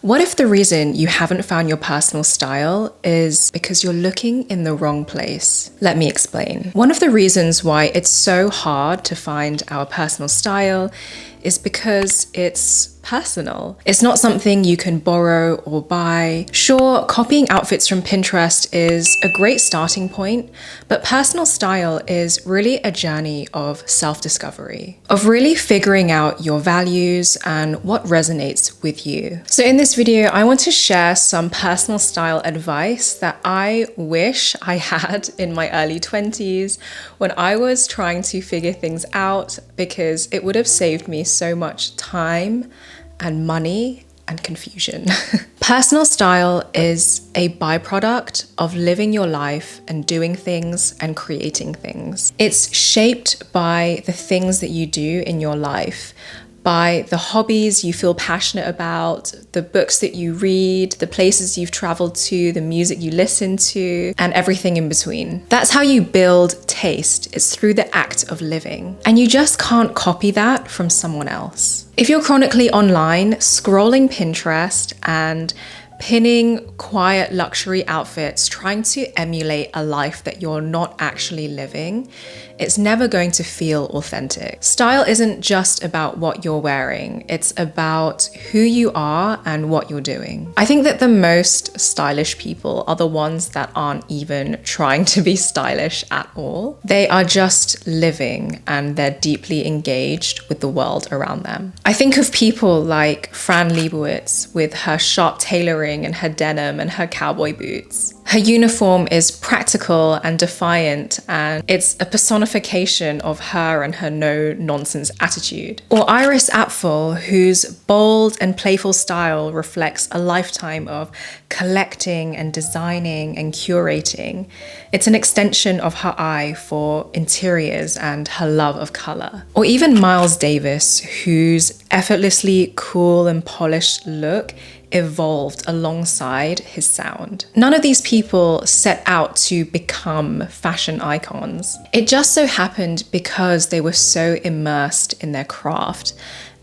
What if the reason you haven't found your personal style is because you're looking in the wrong place? Let me explain. One of the reasons why it's so hard to find our personal style is because it's personal. It's not something you can borrow or buy. Sure, copying outfits from Pinterest is a great starting point, but personal style is really a journey of self-discovery, of really figuring out your values and what resonates with you. So in this video, I want to share some personal style advice that I wish I had in my early 20s when I was trying to figure things out, because it would have saved me so much time and money and confusion. Personal style is a byproduct of living your life and doing things and creating things. It's shaped by the things that you do in your life, by the hobbies you feel passionate about, the books that you read, the places you've traveled to, the music you listen to, and everything in between. That's how you build taste. It's through the act of living. And you just can't copy that from someone else. If you're chronically online, scrolling Pinterest and pinning quiet luxury outfits, trying to emulate a life that you're not actually living, it's never going to feel authentic. Style isn't just about what you're wearing, it's about who you are and what you're doing. I think that the most stylish people are the ones that aren't even trying to be stylish at all. They are just living and they're deeply engaged with the world around them. I think of people like Fran Lebowitz with her sharp tailoring and her denim and her cowboy boots. Her uniform is practical and defiant, and it's a personification of her and her no-nonsense attitude. Or Iris Apfel, whose bold and playful style reflects a lifetime of collecting and designing and curating. It's an extension of her eye for interiors and her love of color. Or even Miles Davis, whose effortlessly cool and polished look evolved alongside his sound. None of these people set out to become fashion icons. It just so happened because they were so immersed in their craft,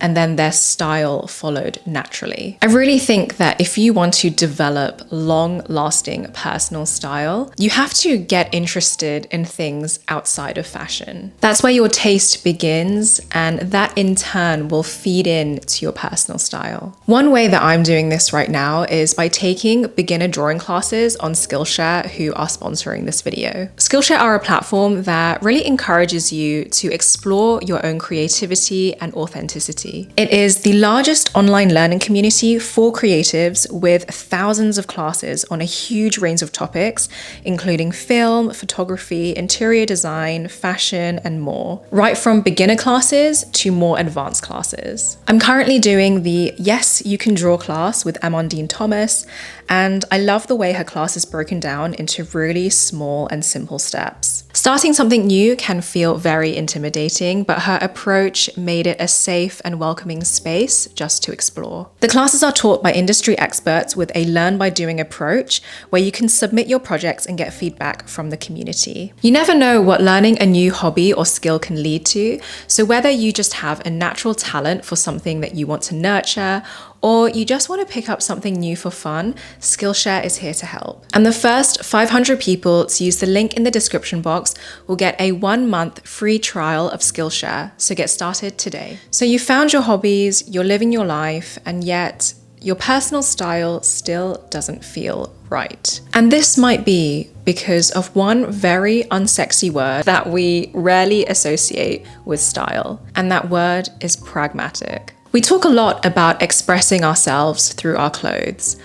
and then their style followed naturally. I really think that if you want to develop long-lasting personal style, you have to get interested in things outside of fashion. That's where your taste begins, and that in turn will feed into your personal style. One way that I'm doing this right now is by taking beginner drawing classes on Skillshare, who are sponsoring this video. Skillshare are a platform that really encourages you to explore your own creativity and authenticity. It is the largest online learning community for creatives, with thousands of classes on a huge range of topics, including film, photography, interior design, fashion, and more. Right from beginner classes to more advanced classes. I'm currently doing the Yes, You Can Draw class with Amandine Thomas, and I love the way her class is broken down into really small and simple steps. Starting something new can feel very intimidating, but her approach made it a safe and welcoming space just to explore. The classes are taught by industry experts with a learn by doing approach, where you can submit your projects and get feedback from the community. You never know what learning a new hobby or skill can lead to, so whether you just have a natural talent for something that you want to nurture, or you just want to pick up something new for fun, Skillshare is here to help. And the first 500 people to use the link in the description box will get a 1-month free trial of Skillshare, so get started today. So you found your hobbies, you're living your life, and yet your personal style still doesn't feel right. And this might be because of one very unsexy word that we rarely associate with style, and that word is pragmatic. We talk a lot about expressing ourselves through our clothes,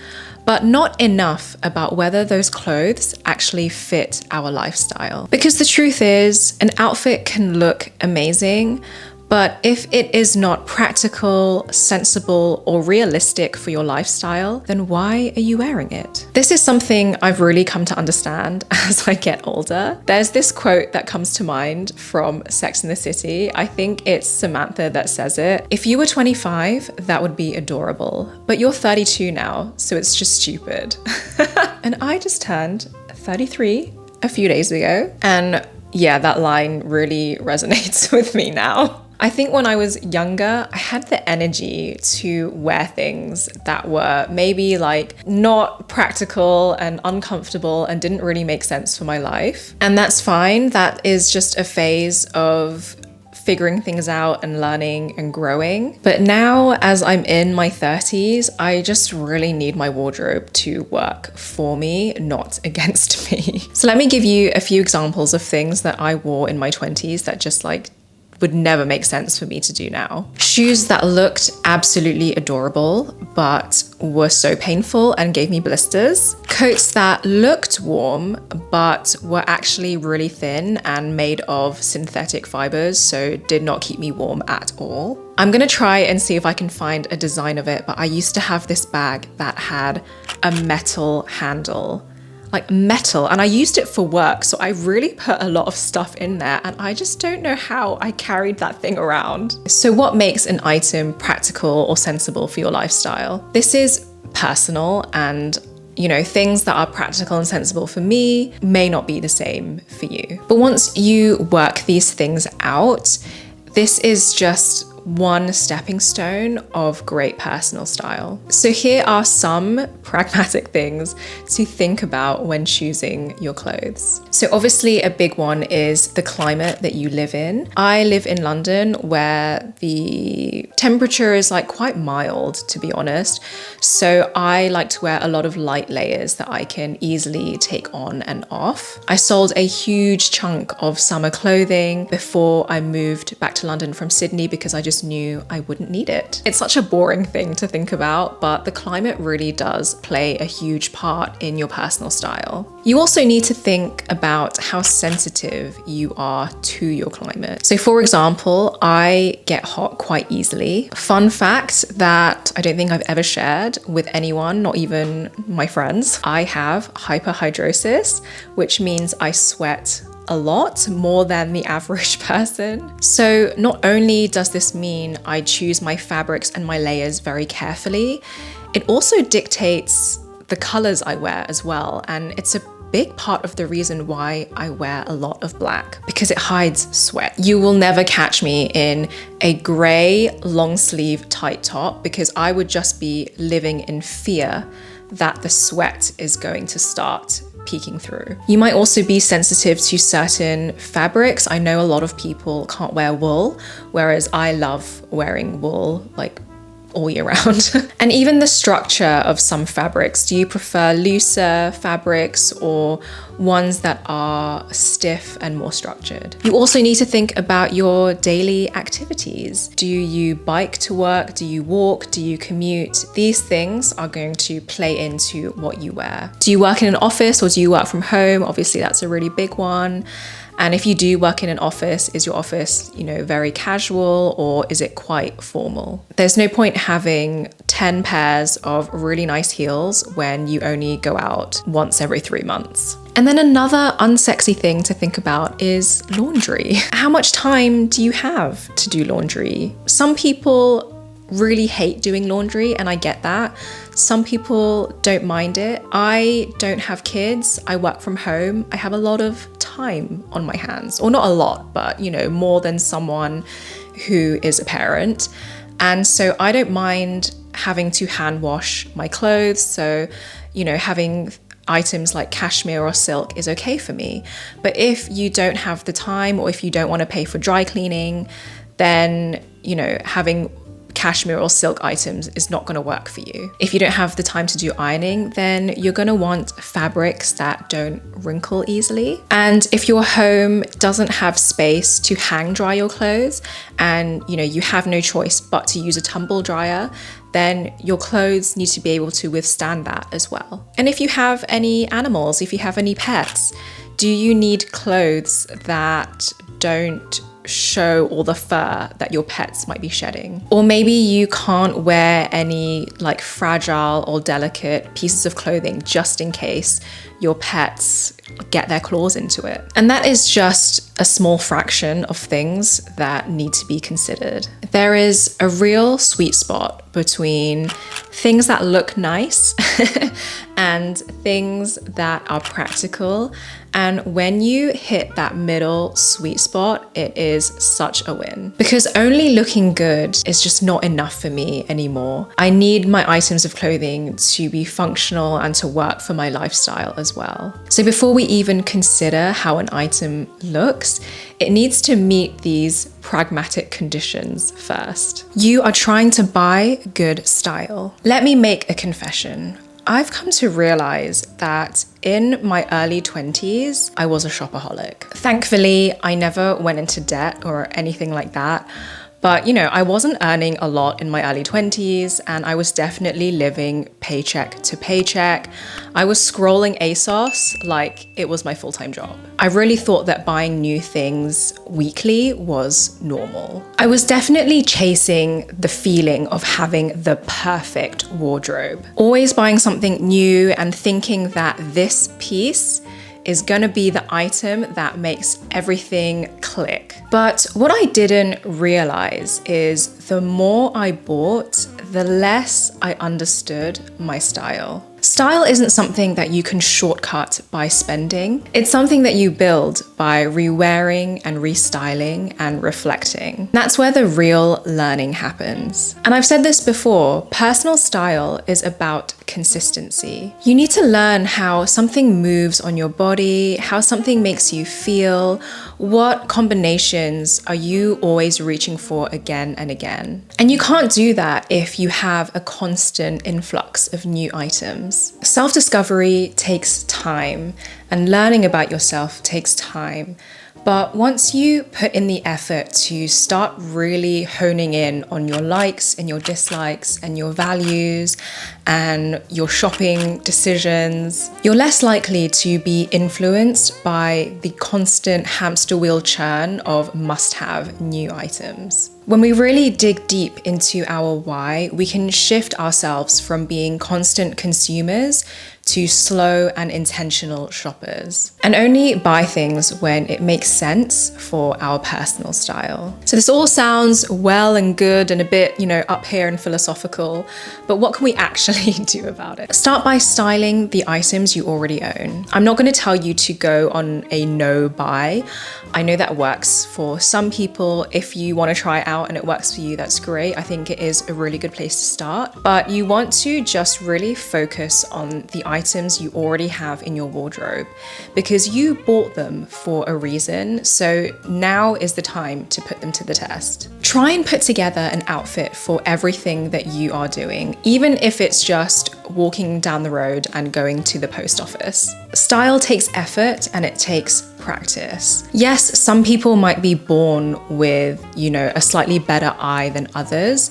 but not enough about whether those clothes actually fit our lifestyle. Because the truth is, an outfit can look amazing, but if it is not practical, sensible, or realistic for your lifestyle, then why are you wearing it? This is something I've really come to understand as I get older. There's this quote that comes to mind from Sex and the City. I think it's Samantha that says it. If you were 25, that would be adorable, but you're 32 now, so it's just stupid. And I just turned 33 a few days ago, and yeah, that line really resonates with me now. I think when I was younger, I had the energy to wear things that were maybe like not practical and uncomfortable and didn't really make sense for my life. And that's fine. That is just a phase of figuring things out and learning and growing. But now, as I'm in my 30s, I just really need my wardrobe to work for me, not against me. So let me give you a few examples of things that I wore in my 20s that just like would never make sense for me to do now. Shoes that looked absolutely adorable, but were so painful and gave me blisters. Coats that looked warm, but were actually really thin and made of synthetic fibers, so did not keep me warm at all. I'm gonna try and see if I can find a design of it, but I used to have this bag that had a metal handle. Like metal, and I used it for work, so I really put a lot of stuff in there, and I just don't know how I carried that thing around. So what makes an item practical or sensible for your lifestyle? This is personal, and you know, things that are practical and sensible for me may not be the same for you. But once you work these things out, this is just one stepping stone of great personal style. So here are some pragmatic things to think about when choosing your clothes. So obviously a big one is the climate that you live in. I live in London where the temperature is like quite mild, to be honest. So I like to wear a lot of light layers that I can easily take on and off. I sold a huge chunk of summer clothing before I moved back to London from Sydney because I just knew I wouldn't need it. It's such a boring thing to think about, but the climate really does play a huge part in your personal style. You also need to think about how sensitive you are to your climate. So for example, I get hot quite easily. Fun fact that I don't think I've ever shared with anyone, not even my friends. I have hyperhidrosis, which means I sweat a lot more than the average person. So not only does this mean I choose my fabrics and my layers very carefully, it also dictates the colors I wear as well. And it's a big part of the reason why I wear a lot of black, because it hides sweat. You will never catch me in a gray long sleeve tight top because I would just be living in fear that the sweat is going to start peeking through. You might also be sensitive to certain fabrics. I know a lot of people can't wear wool, whereas I love wearing wool like all year round. And even the structure of some fabrics. Do you prefer looser fabrics or ones that are stiff and more structured? You also need to think about your daily activities. Do you bike to work? Do you walk? Do you commute? These things are going to play into what you wear. Do you work in an office or do you work from home? Obviously, that's a really big one. And if you do work in an office, is your office, very casual or is it quite formal? There's no point having 10 pairs of really nice heels when you only go out once every 3 months. And then another unsexy thing to think about is laundry. How much time do you have to do laundry? Some people really hate doing laundry, and I get that. Some people don't mind it. I don't have kids. I work from home. I have a lot of time on my hands, or not a lot, but more than someone who is a parent. And so I don't mind having to hand wash my clothes. So, having items like cashmere or silk is okay for me. But if you don't have the time, or if you don't want to pay for dry cleaning, then, having cashmere or silk items is not going to work for you. If you don't have the time to do ironing, then you're going to want fabrics that don't wrinkle easily. And if your home doesn't have space to hang dry your clothes and you have no choice but to use a tumble dryer, then your clothes need to be able to withstand that as well. And if you have any animals, if you have any pets, do you need clothes that don't show all the fur that your pets might be shedding? Or maybe you can't wear any like fragile or delicate pieces of clothing just in case your pets get their claws into it. And that is just a small fraction of things that need to be considered. There is a real sweet spot between things that look nice and things that are practical. And when you hit that middle sweet spot, it is such a win. Because only looking good is just not enough for me anymore. I need my items of clothing to be functional and to work for my lifestyle as well. So before we even consider how an item looks, it needs to meet these pragmatic conditions first. You are trying to buy good style. Let me make a confession. I've come to realize that in my early 20s, I was a shopaholic. Thankfully, I never went into debt or anything like that. But, I wasn't earning a lot in my early 20s, and I was definitely living paycheck to paycheck. I was scrolling ASOS like it was my full-time job. I really thought that buying new things weekly was normal. I was definitely chasing the feeling of having the perfect wardrobe. Always buying something new and thinking that this piece is gonna be the item that makes everything click. But what I didn't realize is the more I bought, the less I understood my style. Style isn't something that you can shortcut by spending. It's something that you build by rewearing and restyling and reflecting. That's where the real learning happens. And I've said this before, personal style is about consistency. You need to learn how something moves on your body, how something makes you feel, what combinations are you always reaching for again and again. And you can't do that if you have a constant influx of new items. Self-discovery takes time, and learning about yourself takes time. But once you put in the effort to start really honing in on your likes and your dislikes and your values and your shopping decisions, you're less likely to be influenced by the constant hamster wheel churn of must-have new items. When we really dig deep into our why, we can shift ourselves from being constant consumers to slow and intentional shoppers, and only buy things when it makes sense for our personal style. So this all sounds well and good and a bit, up here and philosophical, but what can we actually do about it? Start by styling the items you already own. I'm not going to tell you to go on a no buy. I know that works for some people. If you want to try it out and it works for you, that's great. I think it is a really good place to start, but you want to just really focus on the items you already have in your wardrobe because you bought them for a reason. So now is the time to put them to the test. Try and put together an outfit for everything that you are doing, even if it's just walking down the road and going to the post office. Style takes effort and it takes practice. Yes, some people might be born with, a slightly better eye than others,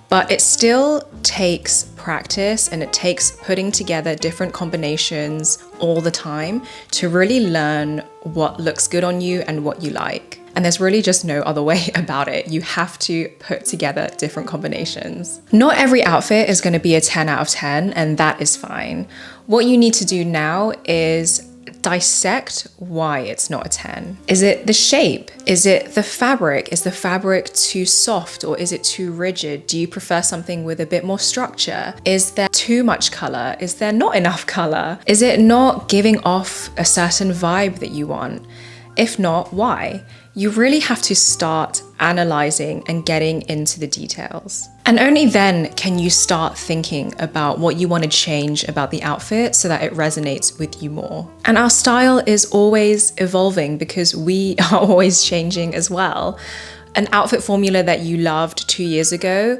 but it still takes practice and it takes putting together different combinations all the time to really learn what looks good on you and what you like. And there's really just no other way about it. You have to put together different combinations. Not every outfit is going to be a 10 out of 10, and that is fine. What you need to do now is dissect why it's not a 10. Is it the shape? Is it the fabric? Is the fabric too soft or is it too rigid? Do you prefer something with a bit more structure? Is there too much color? Is there not enough color? Is it not giving off a certain vibe that you want? If not, why? You really have to start analyzing and getting into the details. And only then can you start thinking about what you want to change about the outfit so that it resonates with you more. And our style is always evolving because we are always changing as well. An outfit formula that you loved 2 years ago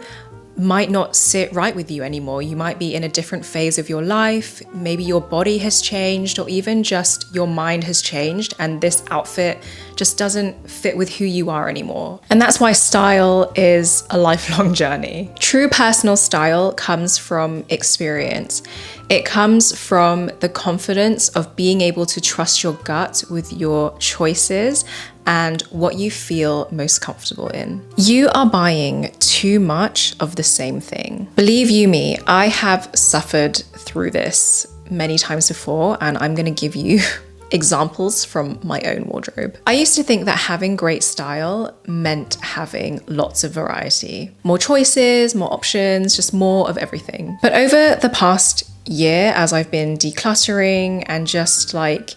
might not sit right with you anymore. You might be in a different phase of your life. Maybe your body has changed, or even just your mind has changed, and this outfit just doesn't fit with who you are anymore. And that's why style is a lifelong journey. True personal style comes from experience. It comes from the confidence of being able to trust your gut with your choices and what you feel most comfortable in. You are buying too much of the same thing. Believe you me, I have suffered through this many times before, and I'm gonna give you examples from my own wardrobe. I used to think that having great style meant having lots of variety, more choices, more options, just more of everything. But over the past year, as I've been decluttering and just like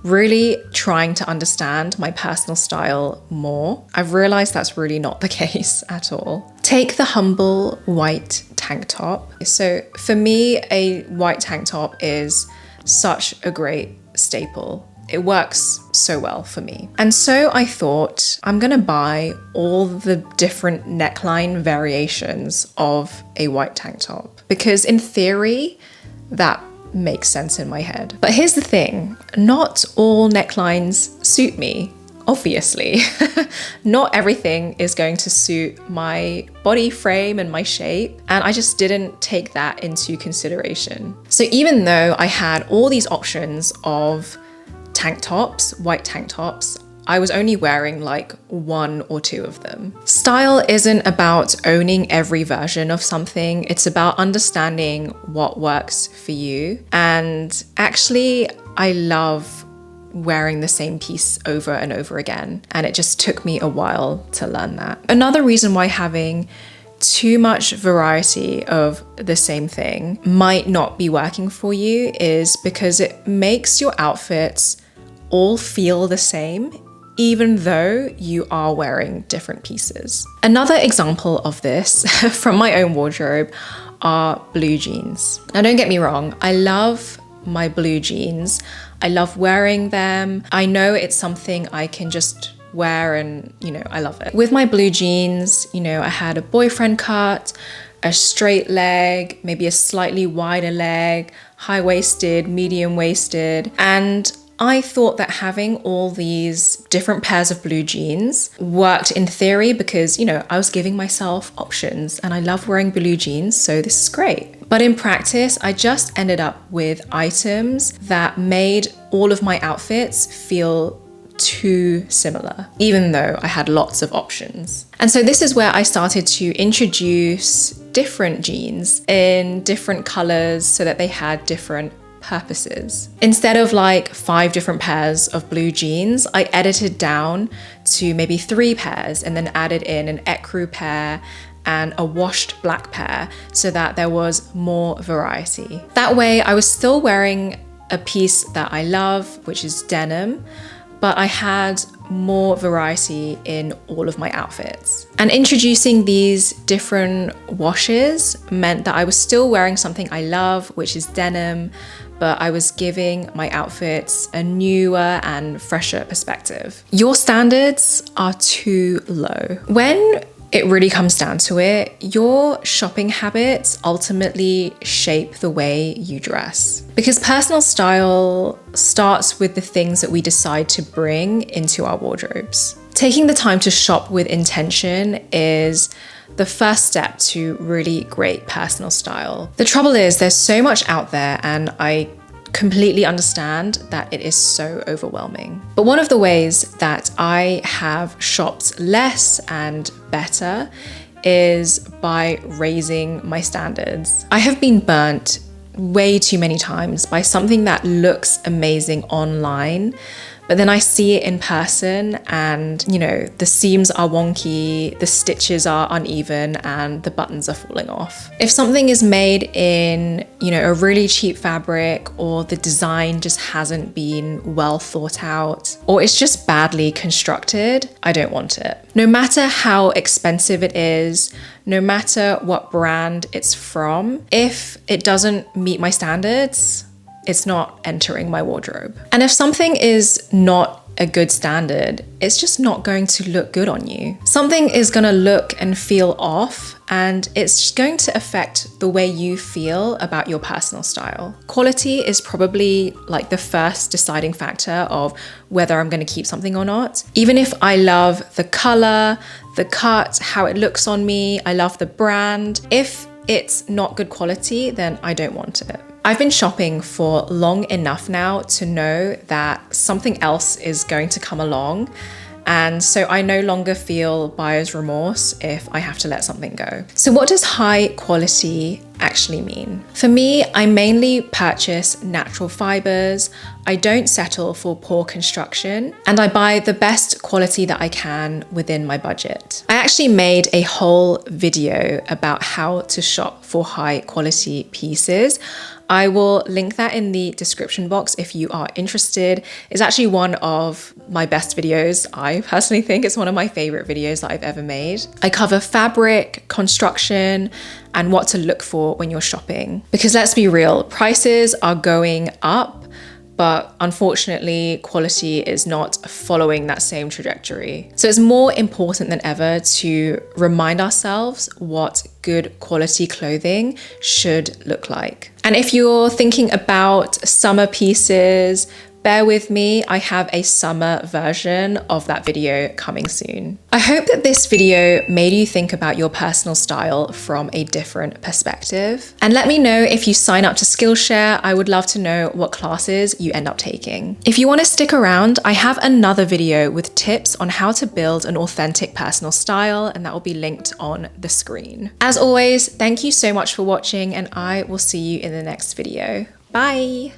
really trying to understand my personal style more, I've realized that's really not the case at all. Take the humble white tank top. So for me, a white tank top is such a great staple. It works so well for me. And so I thought I'm gonna buy all the different neckline variations of a white tank top, because in theory, that makes sense in my head. But here's the thing, not all necklines suit me, obviously. Not everything is going to suit my body frame and my shape, and I just didn't take that into consideration. So even though I had all these options of tank tops, white tank tops, I was only wearing like one or two of them. Style isn't about owning every version of something. It's about understanding what works for you. And actually, I love wearing the same piece over and over again. And it just took me a while to learn that. Another reason why having too much variety of the same thing might not be working for you is because it makes your outfits all feel the same, even though you are wearing different pieces. Another example of this from my own wardrobe are blue jeans. Now, don't get me wrong, I love my blue jeans. I love wearing them. I know it's something I can just wear and, I love it. With my blue jeans, I had a boyfriend cut, a straight leg, maybe a slightly wider leg, high-waisted, medium-waisted, and I thought that having all these different pairs of blue jeans worked in theory because, I was giving myself options and I love wearing blue jeans, so this is great. But in practice, I just ended up with items that made all of my outfits feel too similar, even though I had lots of options. And so this is where I started to introduce different jeans in different colors so that they had different purposes. Instead of like 5 different pairs of blue jeans, I edited down to maybe 3 pairs and then added in an ecru pair and a washed black pair so that there was more variety. That way I was still wearing a piece that I love, which is denim, but I had more variety in all of my outfits. And introducing these different washes meant that I was still wearing something I love, which is denim, but I was giving my outfits a newer and fresher perspective. Your standards are too low. When it really comes down to it, your shopping habits ultimately shape the way you dress. Because personal style starts with the things that we decide to bring into our wardrobes. Taking the time to shop with intention is the first step to really great personal style. The trouble is there's so much out there, and I completely understand that it is so overwhelming. But one of the ways that I have shopped less and better is by raising my standards. I have been burnt way too many times by something that looks amazing online, but then I see it in person and, the seams are wonky, the stitches are uneven, and the buttons are falling off. If something is made in, a really cheap fabric, or the design just hasn't been well thought out, or it's just badly constructed, I don't want it. No matter how expensive it is, no matter what brand it's from, if it doesn't meet my standards, it's not entering my wardrobe. And if something is not a good standard, it's just not going to look good on you. Something is gonna look and feel off, and it's going to affect the way you feel about your personal style. Quality is probably like the first deciding factor of whether I'm gonna keep something or not. Even if I love the color, the cut, how it looks on me, I love the brand, if it's not good quality, then I don't want it. I've been shopping for long enough now to know that something else is going to come along, and so I no longer feel buyer's remorse if I have to let something go. So what does high quality actually mean. For me, I mainly purchase natural fibers. I don't settle for poor construction, and I buy the best quality that I can within my budget. I actually made a whole video about how to shop for high quality pieces. I will link that in the description box if you are interested. It's actually one of my best videos. I personally think it's one of my favorite videos that I've ever made. I cover fabric, construction, and what to look for when you're shopping. Because let's be real, prices are going up, but unfortunately, quality is not following that same trajectory. So it's more important than ever to remind ourselves what good quality clothing should look like. And if you're thinking about summer pieces, bear with me, I have a summer version of that video coming soon. I hope that this video made you think about your personal style from a different perspective. And let me know if you sign up to Skillshare. I would love to know what classes you end up taking. If you want to stick around, I have another video with tips on how to build an authentic personal style, and that will be linked on the screen. As always, thank you so much for watching, and I will see you in the next video. Bye!